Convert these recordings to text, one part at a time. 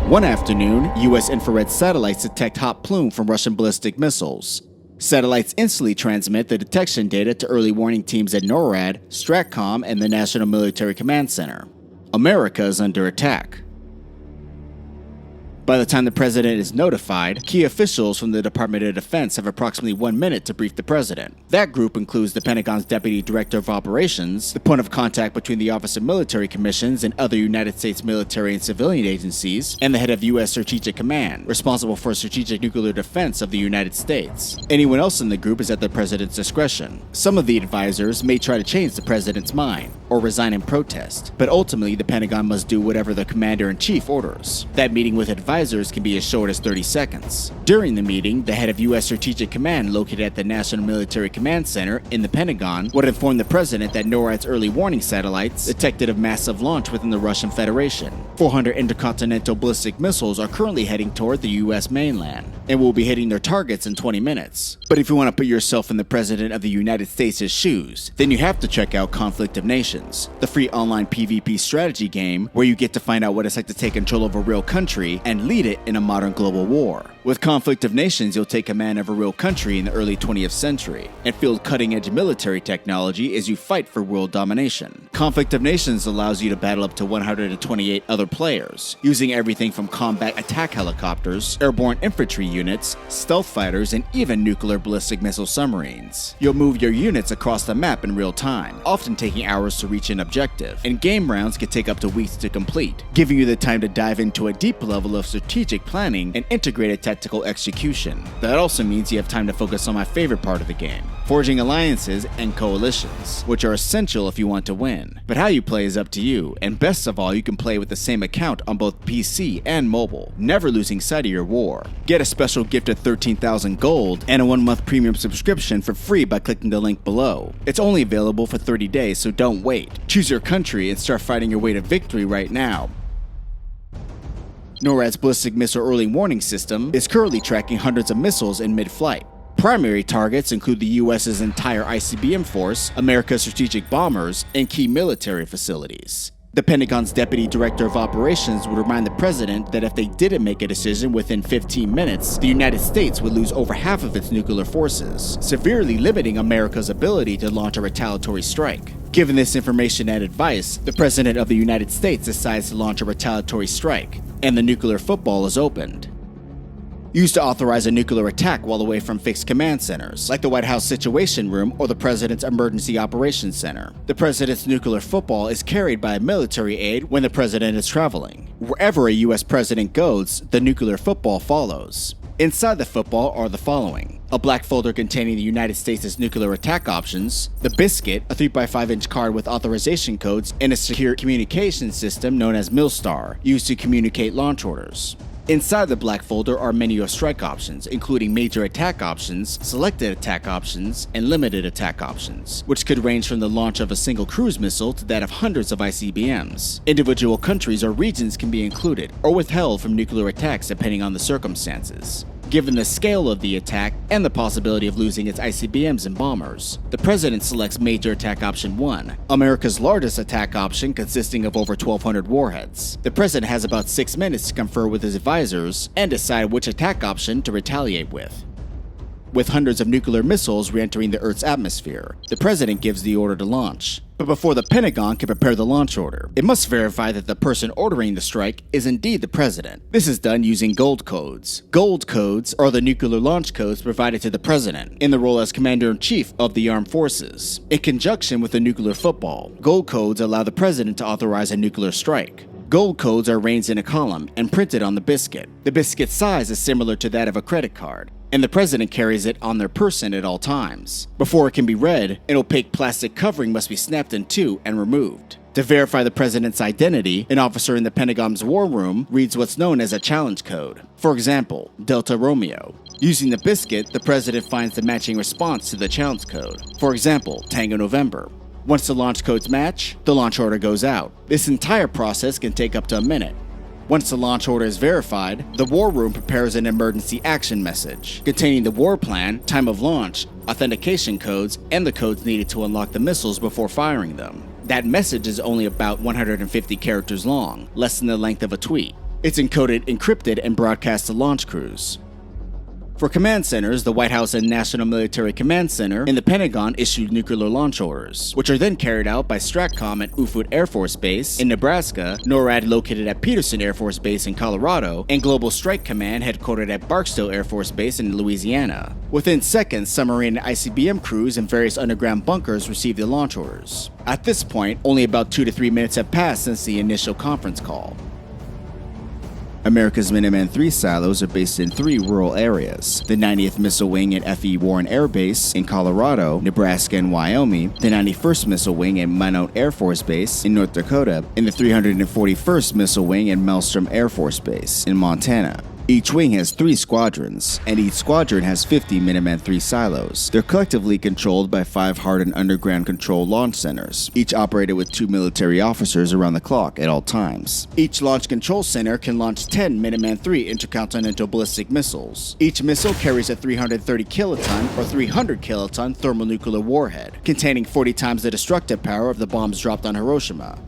One afternoon, U.S. infrared satellites detect hot plume from Russian ballistic missiles. Satellites instantly transmit the detection data to early warning teams at NORAD, STRATCOM, and the National Military Command Center. America is under attack. By the time the president is notified, key officials from the Department of Defense have approximately 1 minute to brief the president. That group includes the Pentagon's Deputy Director of Operations, the point of contact between the Office of Military Commissions and other United States military and civilian agencies, and the head of U.S. Strategic Command, responsible for strategic nuclear defense of the United States. Anyone else in the group is at the president's discretion. Some of the advisors may try to change the president's mind, or resign in protest, but ultimately the Pentagon must do whatever the commander-in-chief orders. That meeting with advisors can be as short as 30 seconds. During the meeting, the head of U.S. Strategic Command located at the National Military Command Center in the Pentagon would inform the president that NORAD's early warning satellites detected a massive launch within the Russian Federation. 400 intercontinental ballistic missiles are currently heading toward the U.S. mainland and will be hitting their targets in 20 minutes. But if you want to put yourself in the President of the United States' shoes, then you have to check out Conflict of Nations, the free online PvP strategy game where you get to find out what it's like to take control of a real country and lead it in a modern global war. With Conflict of Nations, you'll take command of a real country in the early 20th century and field cutting-edge military technology as you fight for world domination. Conflict of Nations allows you to battle up to 128 other players, using everything from combat attack helicopters, airborne infantry units, stealth fighters, and even nuclear ballistic missile submarines. You'll move your units across the map in real time, often taking hours to reach an objective, and game rounds can take up to weeks to complete, giving you the time to dive into a deep level of strategic planning and integrated tactical execution. That also means you have time to focus on my favorite part of the game, forging alliances and coalitions, which are essential if you want to win. But how you play is up to you, and best of all, you can play with the same account on both PC and mobile, never losing sight of your war. Get a special gift of 13,000 gold and a 1-month premium subscription for free by clicking the link below. It's only available for 30 days, so don't wait. Choose your country and start fighting your way to victory right now. NORAD's ballistic missile early warning system is currently tracking hundreds of missiles in mid-flight. Primary targets include the U.S.'s entire ICBM force, America's strategic bombers, and key military facilities. The Pentagon's Deputy Director of Operations would remind the president that if they didn't make a decision within 15 minutes, the United States would lose over half of its nuclear forces, severely limiting America's ability to launch a retaliatory strike. Given this information and advice, the President of the United States decides to launch a retaliatory strike, and the nuclear football is opened. Used to authorize a nuclear attack while away from fixed command centers, like the White House Situation Room or the President's Emergency Operations Center. The President's nuclear football is carried by a military aide when the President is traveling. Wherever a U.S. President goes, the nuclear football follows. Inside the football are the following: a black folder containing the United States' nuclear attack options, the biscuit, a 3x5-inch card with authorization codes, and a secure communication system known as Milstar, used to communicate launch orders. Inside the black folder are menu of strike options, including major attack options, selected attack options, and limited attack options, which could range from the launch of a single cruise missile to that of hundreds of ICBMs. Individual countries or regions can be included or withheld from nuclear attacks depending on the circumstances. Given the scale of the attack and the possibility of losing its ICBMs and bombers, the president selects Major Attack Option 1, America's largest attack option consisting of over 1,200 warheads. The president has about 6 minutes to confer with his advisors and decide which attack option to retaliate with. With hundreds of nuclear missiles re-entering the Earth's atmosphere, the president gives the order to launch. But before the Pentagon can prepare the launch order, it must verify that the person ordering the strike is indeed the president. This is done using gold codes. Gold codes are the nuclear launch codes provided to the president in the role as Commander-in-Chief of the Armed Forces. In conjunction with the nuclear football, gold codes allow the president to authorize a nuclear strike. Gold codes are arranged in a column and printed on the biscuit. The biscuit's size is similar to that of a credit card, and the president carries it on their person at all times. Before it can be read, an opaque plastic covering must be snapped in two and removed. To verify the president's identity, an officer in the Pentagon's war room reads what's known as a challenge code. For example, Delta Romeo. Using the biscuit, the president finds the matching response to the challenge code. For example, Tango November. Once the launch codes match, the launch order goes out. This entire process can take up to a minute. Once the launch order is verified, the war room prepares an emergency action message containing the war plan, time of launch, authentication codes, and the codes needed to unlock the missiles before firing them. That message is only about 150 characters long, less than the length of a tweet. It's encoded, encrypted, and broadcast to launch crews. For command centers, the White House and National Military Command Center and the Pentagon issued nuclear launch orders, which are then carried out by STRATCOM at Ufot Air Force Base in Nebraska, NORAD located at Peterson Air Force Base in Colorado, and Global Strike Command headquartered at Barksdale Air Force Base in Louisiana. Within seconds, submarine and ICBM crews in various underground bunkers received the launch orders. At this point, only about 2 to 3 minutes have passed since the initial conference call. America's Minuteman III silos are based in 3 rural areas: the 90th Missile Wing at F.E. Warren Air Base in Colorado, Nebraska, and Wyoming, the 91st Missile Wing at Minot Air Force Base in North Dakota, and the 341st Missile Wing at Maelstrom Air Force Base in Montana. Each wing has 3 squadrons, and each squadron has 50 Minuteman III silos. They're collectively controlled by 5 hardened underground control launch centers, each operated with 2 military officers around the clock at all times. Each launch control center can launch 10 Minuteman III intercontinental ballistic missiles. Each missile carries a 330 kiloton or 300 kiloton thermonuclear warhead, containing 40 times the destructive power of the bombs dropped on Hiroshima.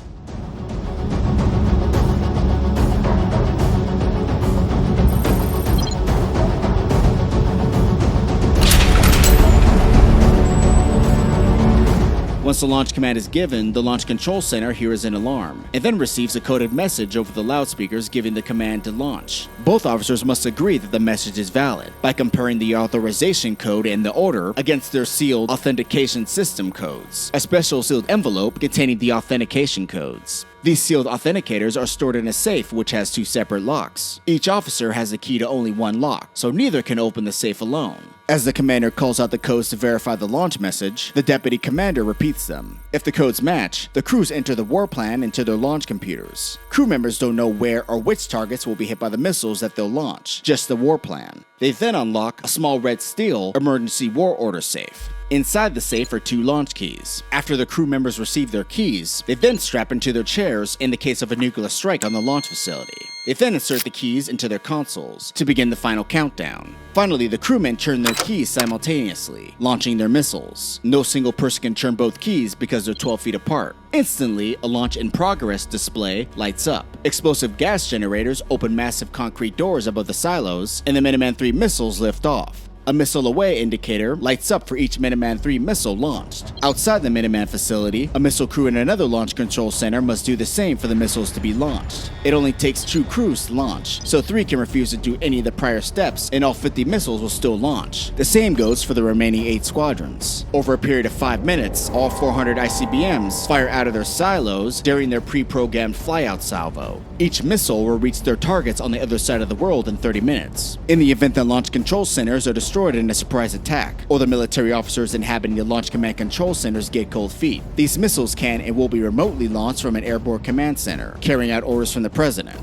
Once the launch command is given, the Launch Control Center hears an alarm, and then receives a coded message over the loudspeakers giving the command to launch. Both officers must agree that the message is valid by comparing the authorization code and the order against their sealed authentication system codes, a special sealed envelope containing the authentication codes. These sealed authenticators are stored in a safe which has 2 separate locks. Each officer has a key to only one lock, so neither can open the safe alone. As the commander calls out the codes to verify the launch message, the deputy commander repeats them. If the codes match, the crews enter the war plan into their launch computers. Crew members don't know where or which targets will be hit by the missiles that they'll launch, just the war plan. They then unlock a small red steel emergency war order safe. Inside the safe are 2 launch keys. After the crew members receive their keys, they then strap into their chairs in the case of a nuclear strike on the launch facility. They then insert the keys into their consoles to begin the final countdown. Finally, the crewmen turn their keys simultaneously, launching their missiles. No single person can turn both keys because they're 12 feet apart. Instantly, a launch in progress display lights up. Explosive gas generators open massive concrete doors above the silos, and the Minuteman III missiles lift off. A missile away indicator lights up for each Minuteman III missile launched. Outside the Minuteman facility, a missile crew in another launch control center must do the same for the missiles to be launched. It only takes 2 crews to launch, so 3 can refuse to do any of the prior steps and all 50 missiles will still launch. The same goes for the remaining 8 squadrons. Over a period of 5 minutes, all 400 ICBMs fire out of their silos during their pre-programmed flyout salvo. Each missile will reach their targets on the other side of the world in 30 minutes. In the event that launch control centers are destroyed in a surprise attack, or the military officers inhabiting the launch command control centers get cold feet, these missiles can and will be remotely launched from an airborne command center, carrying out orders from the president.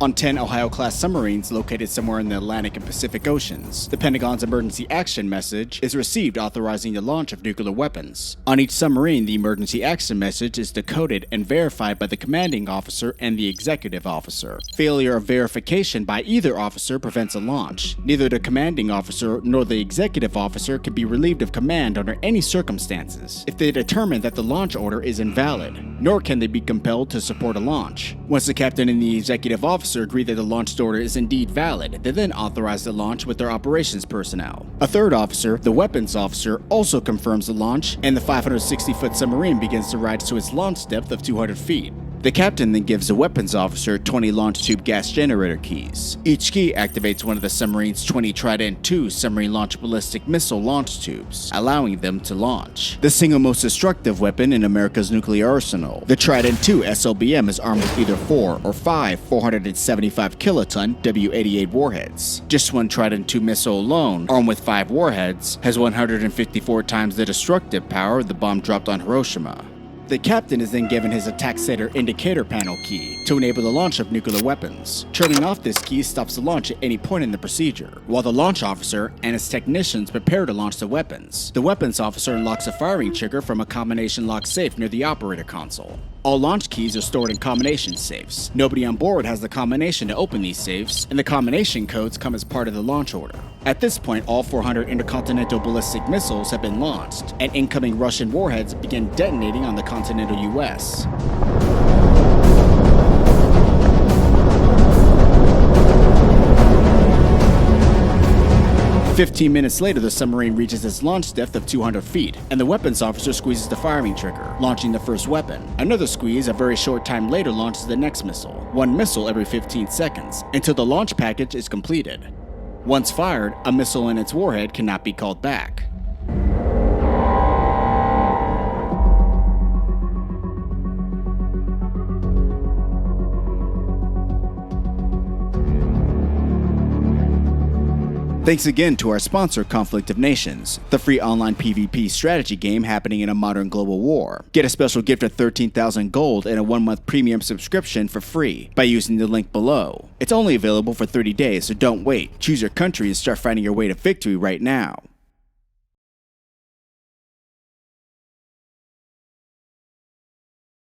On 10 Ohio-class submarines located somewhere in the Atlantic and Pacific Oceans, the Pentagon's emergency action message is received authorizing the launch of nuclear weapons. On each submarine, the emergency action message is decoded and verified by the commanding officer and the executive officer. Failure of verification by either officer prevents a launch. Neither the commanding officer nor the executive officer can be relieved of command under any circumstances if they determine that the launch order is invalid, nor can they be compelled to support a launch. Once the captain and the executive officer agree that the launch order is indeed valid, they then authorize the launch with their operations personnel. A third officer, the weapons officer, also confirms the launch, and the 560-foot submarine begins to rise to its launch depth of 200 feet. The captain then gives the weapons officer 20 launch tube gas generator keys. Each key activates one of the submarine's 20 Trident II submarine launch ballistic missile launch tubes, allowing them to launch. The single most destructive weapon in America's nuclear arsenal, the Trident II SLBM is armed with either 4 or 5 475 kiloton W-88 warheads. Just one Trident II missile alone, armed with 5 warheads, has 154 times the destructive power of the bomb dropped on Hiroshima. The captain is then given his attack center indicator panel key to enable the launch of nuclear weapons. Turning off this key stops the launch at any point in the procedure, while the launch officer and his technicians prepare to launch the weapons. The weapons officer unlocks a firing trigger from a combination lock safe near the operator console. All launch keys are stored in combination safes. Nobody on board has the combination to open these safes, and the combination codes come as part of the launch order. At this point, all 400 intercontinental ballistic missiles have been launched, and incoming Russian warheads begin detonating on the continental US. 15 minutes later, the submarine reaches its launch depth of 200 feet, and the weapons officer squeezes the firing trigger, launching the first weapon. Another squeeze a very short time later launches the next missile, one missile every 15 seconds, until the launch package is completed. Once fired, a missile and its warhead cannot be called back. Thanks again to our sponsor, Conflict of Nations, the free online PvP strategy game happening in a modern global war. Get a special gift of 13,000 gold and a 1-month premium subscription for free by using the link below. It's only available for 30 days, so don't wait. Choose your country and start finding your way to victory right now.